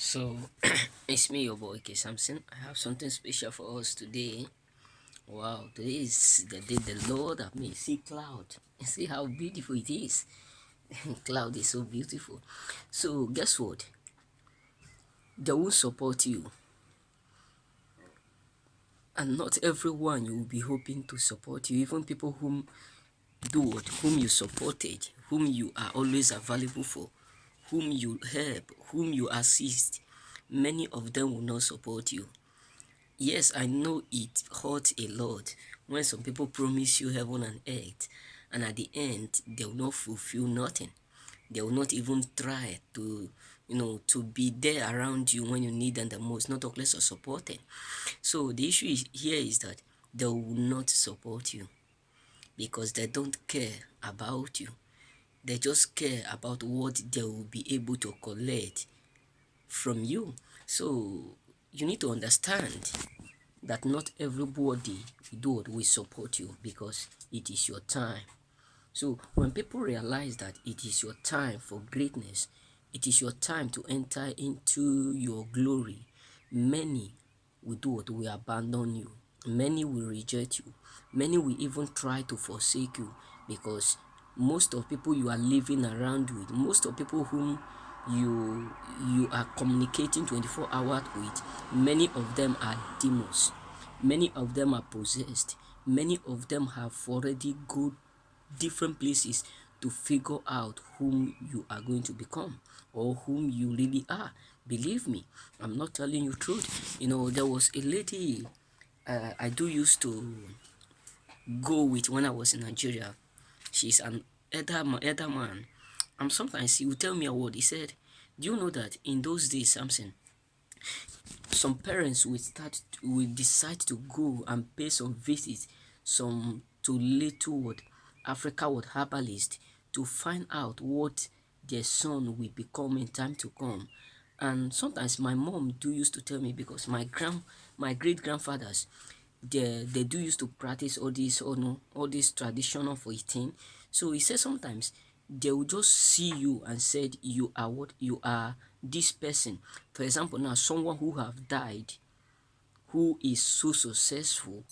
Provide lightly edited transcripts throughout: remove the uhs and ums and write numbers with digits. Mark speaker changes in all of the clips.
Speaker 1: So, it's me, your boy K Samson. I have something special for us today. Wow, today is the day the Lord have made. See cloud. See how beautiful it is. Cloud is so beautiful. So, guess what? They will support you, and not everyone you will be hoping to support you. Even people whom you supported, whom you are always available for, whom you help, whom you assist. Many of them will not support you. Yes, I know it hurts a lot when some people promise you heaven and earth, and at the end, they will not fulfill nothing. They will not even try to be there around you when you need them the most, not talk less of supporting. So the issue here is that they will not support you because they don't care about you. They just care about what they will be able to collect from you. So you need to understand that not everybody will support you because it is your time. So when people realize that it is your time for greatness, it is your time to enter into your glory, many will abandon you. Many will reject you. Many will even try to forsake you because most of people you are living around with, most of people whom you are communicating 24 hours with, many of them are demons. Many of them are possessed. Many of them have already go different places to figure out whom you are going to become or whom you really are. Believe me, I'm not telling you truth. There was a lady I do used to go with when I was in Nigeria. She's an elder man. And sometimes he would tell me a word. He said, "Do you know that in those days, Samson, some parents will decide to go and pay some visits, some to little what Africa would herbalist to find out what their son will become in time to come." And sometimes my mom do used to tell me because my great grandfathers, they do used to practice all this traditional for eating. So he said sometimes they will just see you and said you are what you are, this person. For example, now someone who have died, who is so successful,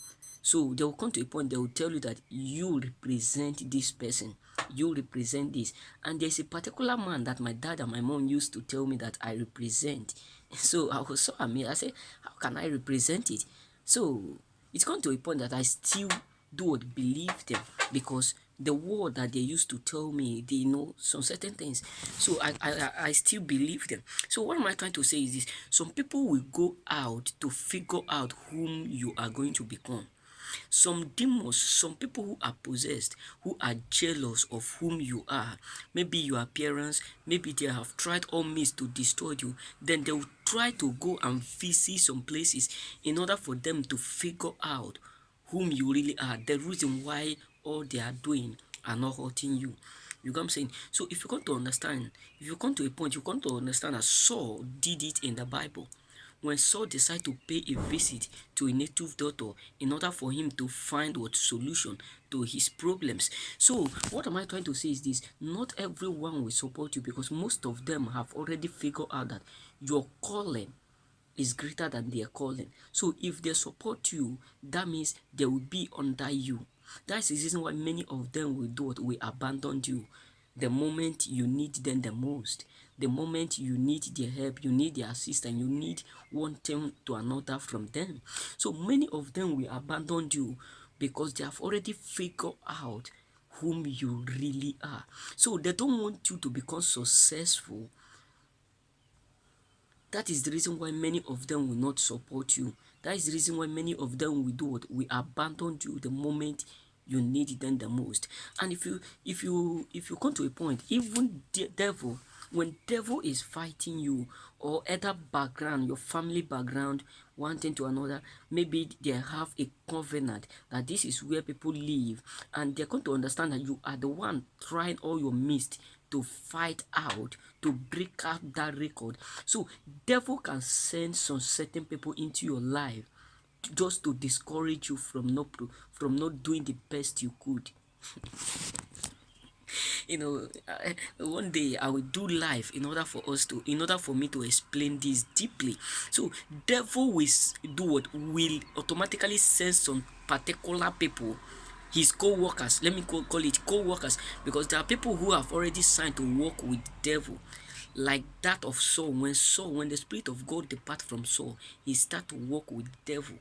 Speaker 1: so they will come to a point they will tell you that you represent this person, you represent this. And there's a particular man that my dad and my mom used to tell me that I represent. So I was so amazed. I said, how can I represent it? So it's come to a point that I still do not believe them because the word that they used to tell me, they know some certain things. So I still believe them. So what am I trying to say is this: some people will go out to figure out whom you are going to become. Some demons, some people who are possessed, who are jealous of whom you are, maybe your appearance, maybe they have tried all means to destroy you, then they will try to go and visit some places in order for them to figure out whom you really are, the reason why all they are doing are not hurting you. You get what I'm saying? So if you come to understand, if you come to a point, you come to understand that Saul did it in the Bible. When Saul decided to pay a visit to a native doctor in order for him to find what solution to his problems. So what am I trying to say is this: not everyone will support you because most of them have already figured out that your calling is greater than their calling. So if they support you, that means they will be under you. That's the reason why many of them will do what, will abandon you the moment you need them the most. The moment you need their help, you need their assistance, you need one thing to another from them. So many of them will abandon you because they have already figured out whom you really are. So they don't want you to become successful. That is the reason why many of them will not support you. That is the reason why many of them will do what? Will abandon you the moment you need them the most. And if you come to a point, even the devil, when devil is fighting you, or other background, your family background, one thing to another, maybe they have a covenant that this is where people live, and they're going to understand that you are the one trying all your best to fight out, to break out that record. So devil can send some certain people into your life just to discourage you from not doing the best you could. One day I will do live in order for me to explain this deeply. So devil will do what will automatically send some particular people, his co-workers, let me call it co-workers, because there are people who have already signed to work with the devil, like that of Saul. When the spirit of God depart from Saul, he start to work with the devil.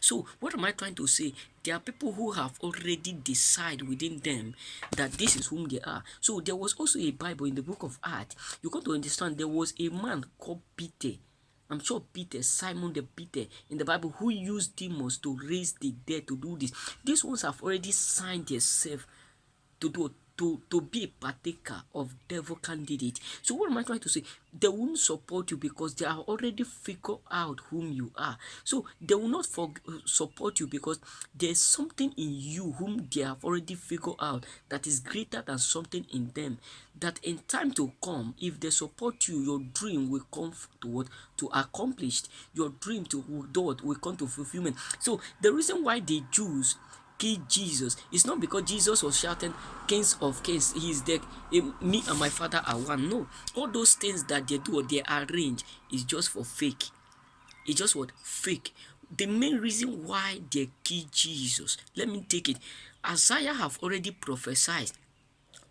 Speaker 1: So what am I trying to say? There are people who have already decided within them that this is whom they are. So there was also a Bible in the book of Acts. You got to understand, there was a man called Peter. I'm sure Peter, Simon the Peter in the Bible, who used demons to raise the dead, to do this. These ones have already signed themselves to do, to be a partaker of devil candidate. So what am I trying to say? They won't support you because they have already figured out whom you are. So they will not support you because there's something in you whom they have already figured out that is greater than something in them. That in time to come, if they support you, your dream will come to what? To accomplish. Your dream to do what? Will come to fulfillment. So the reason why the Jews kill Jesus, it's not because Jesus was shouting, Kings of Kings, he is there, me and my father are one. No, all those things that they do or they arrange is just for fake. It's just what? Fake. The main reason why they kill Jesus, let me take it. Isaiah have already prophesied,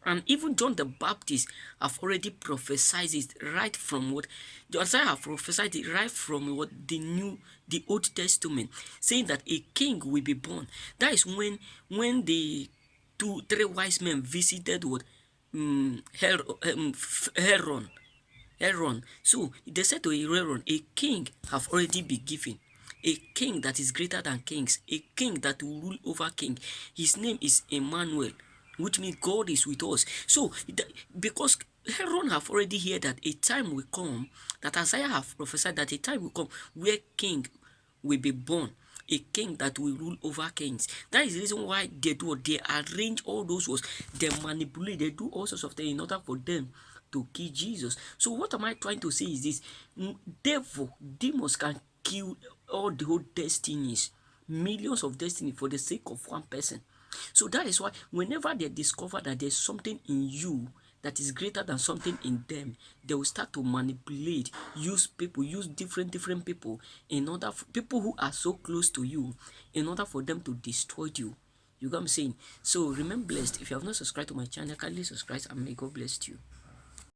Speaker 1: and even John the Baptist have already prophesied it right from what Isaiah have prophesied it right from what the Old Testament, saying that a king will be born. That is when the three wise men visited what Heron. Aaron. So they said to Aaron, a king have already been given. A king that is greater than kings, a king that will rule over king. His name is Emmanuel, which means God is with us. So because Aaron have already heard that a time will come, that Isaiah have prophesied that a time will come where king will be born, a king that will rule over kings. That is the reason why they do, they arrange all those words, they manipulate, they do all sorts of things in order for them to kill Jesus. So what am I trying to say is this: demons can kill all the whole destinies, millions of destiny for the sake of one person. So that is why whenever they discover that there's something in you that is greater than something in them, they will start to manipulate, use people, use different people in order for people who are so close to you, in order for them to destroy you. You get what I'm saying? So remain blessed. If you have not subscribed to my channel, kindly subscribe and may God bless you.